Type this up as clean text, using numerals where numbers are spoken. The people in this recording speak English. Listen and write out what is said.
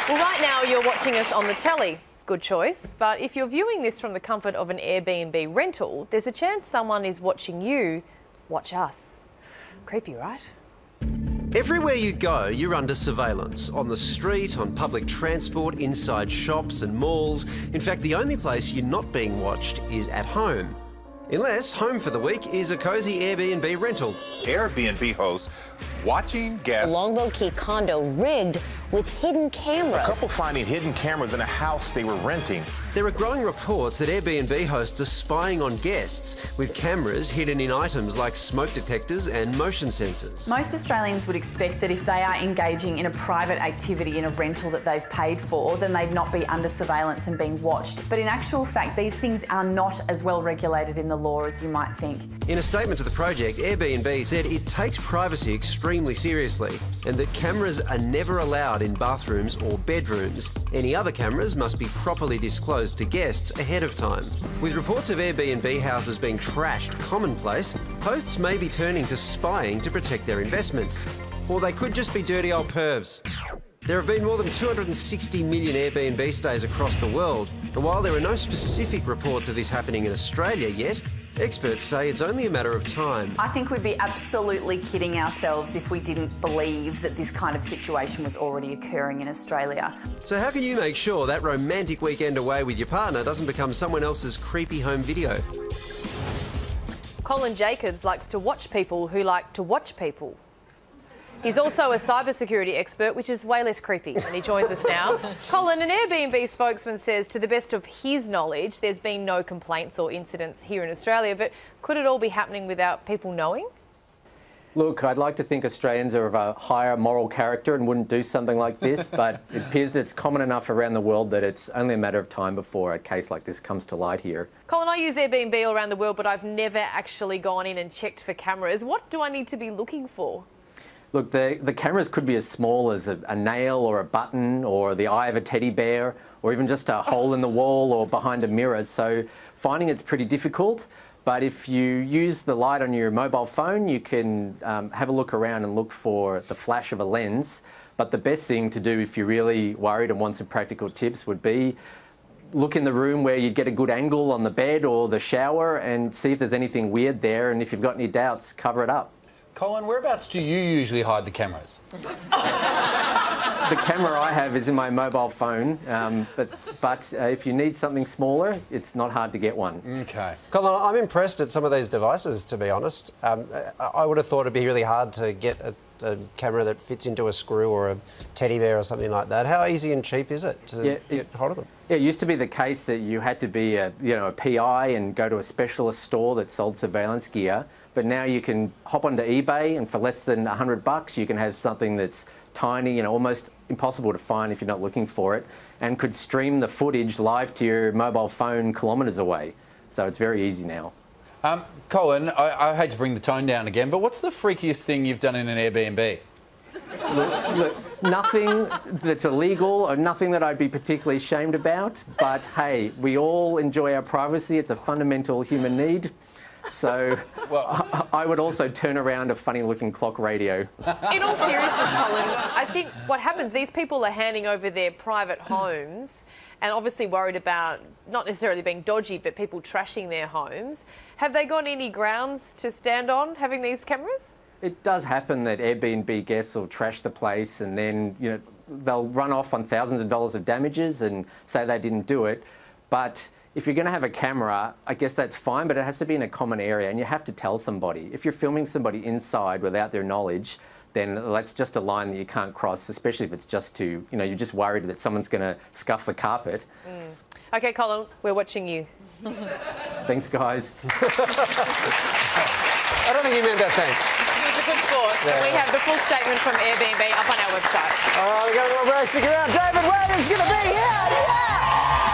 Well, right now you're watching us on the telly. Good choice. But if you're viewing this from the comfort of an Airbnb rental, there's a chance someone is watching you watch us. Creepy, right? Everywhere you go, you're under surveillance. On the street, on public transport, inside shops and malls. In fact, the only place you're not being watched is at home. Unless home for the week is a cosy Airbnb rental. AirBNB hosts watching guests. A Longbow Key condo rigged with hidden cameras. A couple finding hidden cameras in a house they were renting. There are growing reports that Airbnb hosts are spying on guests with cameras hidden in items like smoke detectors and motion sensors. Most Australians would expect that if they are engaging in a private activity in a rental that they've paid for, then they'd not be under surveillance and being watched. But in actual fact, these things are not as well regulated in the law as you might think. In a statement to the project, Airbnb said it takes privacy extremely seriously and that cameras are never allowed in bathrooms or bedrooms. Any other cameras must be properly disclosed to guests ahead of time. With reports of Airbnb houses being trashed commonplace, hosts may be turning to spying to protect their investments. Or they could just be dirty old pervs. There have been more than 260 million Airbnb stays across the world, and while there are no specific reports of this happening in Australia yet, experts say it's only a matter of time. I think we'd be absolutely kidding ourselves if we didn't believe that this kind of situation was already occurring in Australia. So how can you make sure that romantic weekend away with your partner doesn't become someone else's creepy home video? Colin Jacobs likes to watch people who like to watch people. He's also a cybersecurity expert, which is way less creepy, and he joins us now. Colin, an Airbnb spokesman says, to the best of his knowledge, there's been no complaints or incidents here in Australia, but could it all be happening without people knowing? Look, I'd like to think Australians are of a higher moral character and wouldn't do something like this, but it appears that it's common enough around the world that it's only a matter of time before a case like this comes to light here. Colin, I use Airbnb all around the world, but I've never actually gone in and checked for cameras. What do I need to be looking for? Look, the cameras could be as small as a nail or a button or the eye of a teddy bear or even just a hole in the wall or behind a mirror. So finding it's pretty difficult. But if you use the light on your mobile phone, you can have a look around and look for the flash of a lens. But the best thing to do if you're really worried and want some practical tips would be look in the room where you'd get a good angle on the bed or the shower and see if there's anything weird there. And if you've got any doubts, cover it up. Colin, whereabouts do you usually hide the cameras? The camera I have is in my mobile phone, but if you need something smaller, it's not hard to get one. Okay. Colin, I'm impressed at some of these devices, to be honest. I would have thought it'd be really hard to get a camera that fits into a screw or a teddy bear or something like that. How easy and cheap is it to get hold of them? Yeah, it used to be the case that you had to be a PI and go to a specialist store that sold surveillance gear. But now you can hop onto eBay and for less than $100 you can have something that's tiny, almost impossible to find if you're not looking for it, and could stream the footage live to your mobile phone kilometres away. So it's very easy now. Colin, I hate to bring the tone down again, but what's the freakiest thing you've done in an Airbnb? Look, nothing that's illegal or nothing that I'd be particularly ashamed about, but hey, we all enjoy our privacy. It's a fundamental human need. So well, I would also turn around a funny-looking clock radio. In all seriousness, Colin, I think what happens, these people are handing over their private homes and obviously worried about not necessarily being dodgy, but people trashing their homes. Have they got any grounds to stand on having these cameras? It does happen that Airbnb guests will trash the place and then they'll run off on thousands of dollars of damages and say they didn't do it. But if you're going to have a camera, I guess that's fine, but it has to be in a common area and you have to tell somebody. If you're filming somebody inside without their knowledge, then that's just a line that you can't cross, especially if it's just to, you're just worried that someone's going to scuff the carpet. OK, Colin, we're watching you. Thanks, guys. I don't think you meant that, thanks. He's a good sport. Yeah. We have the full statement from Airbnb up on our website. All right, we've got a little break. Stick around. David Williams is going to be here. Yeah!